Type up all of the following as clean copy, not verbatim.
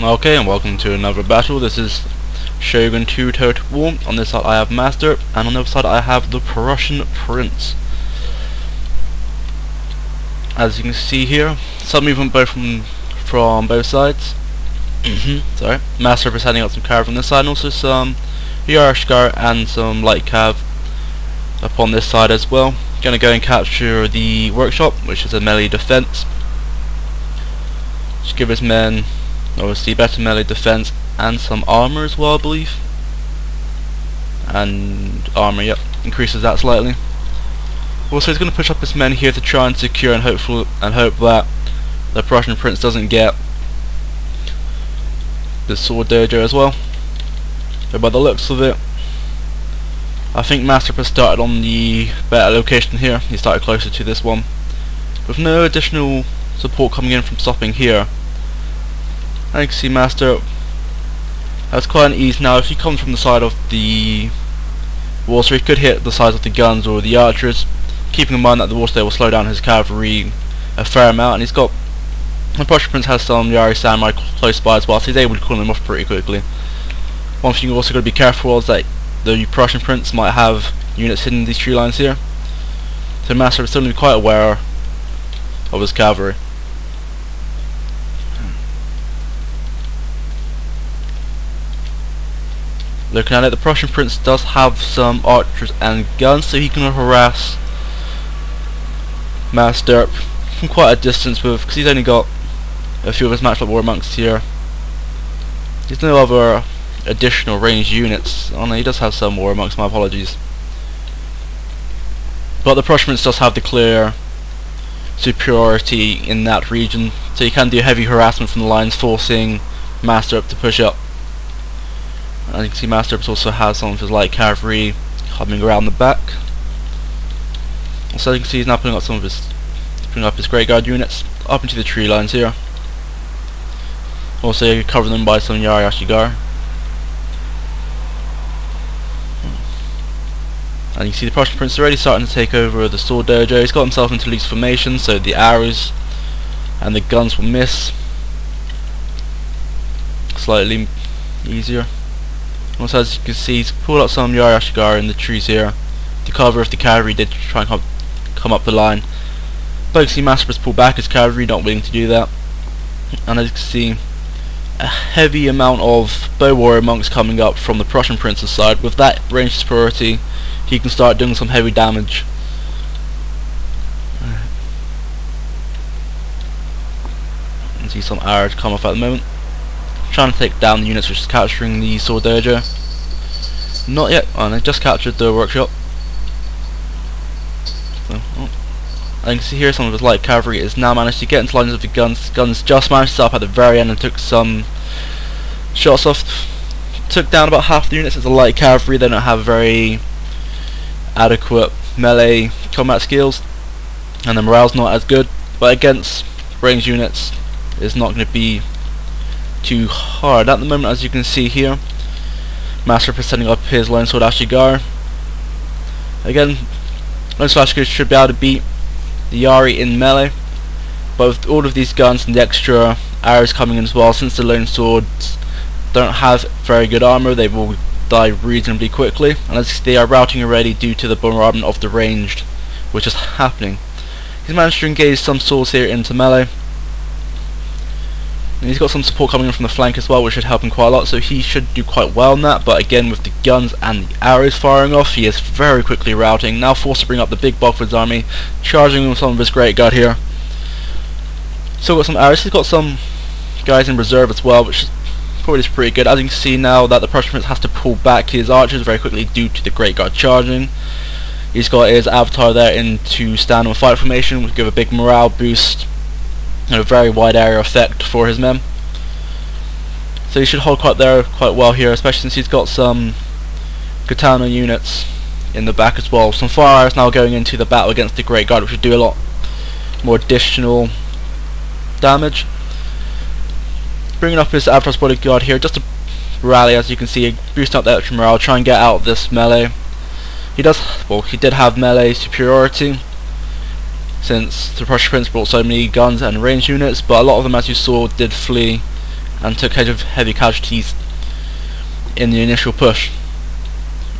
Okay, and welcome to another battle. This is Shogun 2 Total War. On this side I have Masterp, and on the other side I have the Prussian Prince. As you can see here, some movement both from both sides. Sorry. Masterp is heading out some cav on this side, and also some Yarashgar and some light cav upon this side as well. Gonna go and capture the workshop, which is a melee defense. Just give his men obviously better melee defense and some armor as well, I believe. And armor, yep, increases that slightly. Also, he's going to push up his men here to try and secure and hope that the Prussian Prince doesn't get the sword dojo as well. But by the looks of it, I think Masterp has started on the better location here. He started closer to this one, with no additional support coming in from stopping here. And you can see Masterp has quite an ease now. If he comes from the side of the wall, so he could hit the sides of the guns or the archers, keeping in mind that the wall stay will slow down his cavalry a fair amount. And he's got, the Prussian Prince has some Yari samurai close by as well, so he's able to call them off pretty quickly. One thing you're also got to be careful of is that the Prussian Prince might have units hidden in these tree lines here, so Masterp is still going to be quite aware of his cavalry. Looking at it, the Prussian Prince does have some archers and guns, so he can harass Masterp from quite a distance with, because he's only got a few of his matchlike war monks here. There's no other additional ranged units. Oh no, he does have some war monks, my apologies. But the Prussian Prince does have the clear superiority in that region, so he can do heavy harassment from the lines, forcing Masterp to push up. As you can see, Masterp also has some of his light cavalry coming around the back. So you can see he's now putting up his Great Guard units up into the tree lines here. Also, you cover them by some Yari Ashigar. And you can see the Prussian Prince already starting to take over the sword dojo. He's got himself into loose formation, so the arrows and the guns will miss slightly easier. Also, as you can see, he's pulled up some Yari Ashigar in the trees here to cover if the cavalry did try and come up the line. But you can see Masterp has pulled back his cavalry, not willing to do that. And as you can see, a heavy amount of bow warrior monks coming up from the Prussian Prince's side. With that range superiority, he can start doing some heavy damage. And see some arrows come off at the moment, trying to take down the units which is capturing the sword dojo. Not yet. Oh, they just captured the workshop. So, and you can see here some of his light cavalry has now managed to get into lines of the guns. Guns just managed to stop at the very end and took some shots off. Took down about half the units. As a light cavalry, they don't have very adequate melee combat skills, and the morale's not as good. But against ranged units, it's not going to be too hard. At the moment, as you can see here, Masterp is setting up his Lone Sword Ashigar. Again, Lone Sword Ashigar should be able to beat the Yari in melee, but with all of these guns and the extra arrows coming in as well, since the Lone Swords don't have very good armor, they will die reasonably quickly, and as they are routing already due to the bombardment of the ranged which is happening. He's managed to engage some swords here into melee. And he's got some support coming in from the flank as well, which should help him quite a lot, so he should do quite well in that. But again, with the guns and the arrows firing off, he is very quickly routing, now forced to bring up the big bulk of his army, charging with some of his Great Guard here. Still got some arrows. He's got some guys in reserve as well, which is probably just pretty good. As you can see now that the Prussian Prince has to pull back his archers very quickly due to the Great Guard charging. He's got his avatar there into stand and fight formation, which give a big morale boost and a very wide area effect for his men. So he should hold quite well here, especially since he's got some katana units in the back as well. Some fire arrows now going into the battle against the Great Guard, which should do a lot more additional damage. Bringing up his avatar's bodyguard here just to rally, as you can see, boost up the extra morale, try and get out of this melee. He did have melee superiority, since the Prussian Prince brought so many guns and ranged units, but a lot of them, as you saw, did flee and took heavy casualties in the initial push.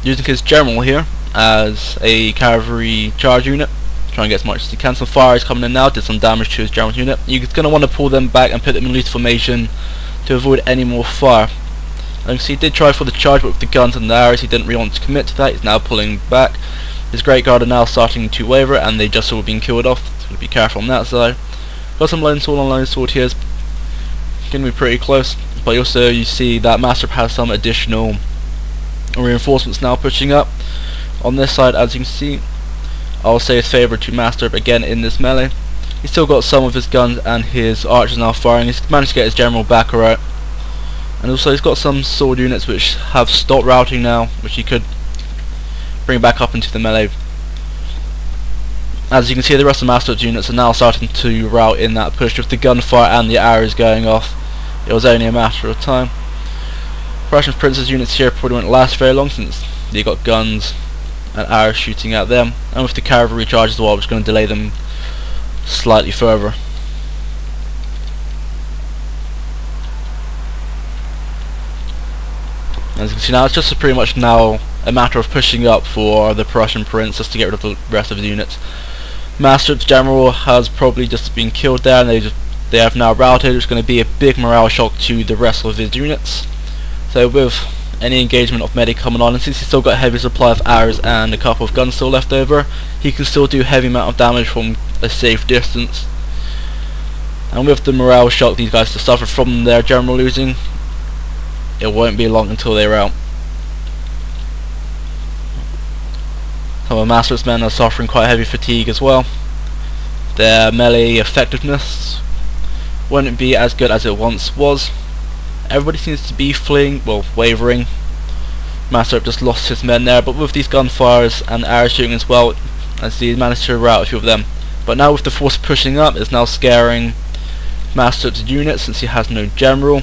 Using his general here as a cavalry charge unit, trying to get as much as he can. Some fire is coming in now, did some damage to his general unit. You're going to want to pull them back and put them in loose formation to avoid any more fire. And you can see he did try for the charge, but with the guns and the arrows he didn't really want to commit to that. He's now pulling back. His Great Guard are now starting to waver, and they just all being killed off. So be careful on that side. Got some lone sword on lone sword here. It's going to be pretty close. But also you see that Masterp has some additional reinforcements now pushing up. On this side, as you can see, I'll say his favourite to Masterp again in this melee. He's still got some of his guns and his archers now firing. He's managed to get his general back alright. And also he's got some sword units which have stopped routing now, which he could bring back up into the melee. As you can see, the rest of Masterp's units are now starting to rout in that push with the gunfire and the arrows going off. It was only a matter of time. ThePrussianPrince's units here probably won't last very long since they got guns and arrows shooting at them, and with the cavalry charge as well, which is going to delay them slightly further. As you can see now, it's just pretty much now a matter of pushing up for the Prussian Prince just to get rid of the rest of his units. Masterp's general has probably just been killed there, and they have now routed. It's going to be a big morale shock to the rest of his units. So with any engagement of medic coming on, and since he's still got a heavy supply of arrows and a couple of guns still left over, he can still do a heavy amount of damage from a safe distance. And with the morale shock these guys to suffer from their general losing, it won't be long until they're out. Some of Masterp's men are suffering quite heavy fatigue as well. Their melee effectiveness won't be as good as it once was. Everybody seems to be fleeing, well, wavering. Masterp just lost his men there, but with these gunfires and arrow shooting as well, as he managed to rout a few of them. But now with the force pushing up, it's now scaring Masterp's unit since he has no general,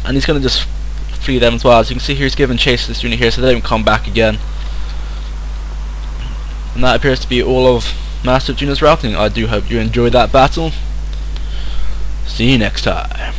and he's going to just flee them as well. As you can see here, he's given chase to this unit here so they don't come back again. And that appears to be all of Masterp's units routing. I do hope you enjoyed that battle. See you next time.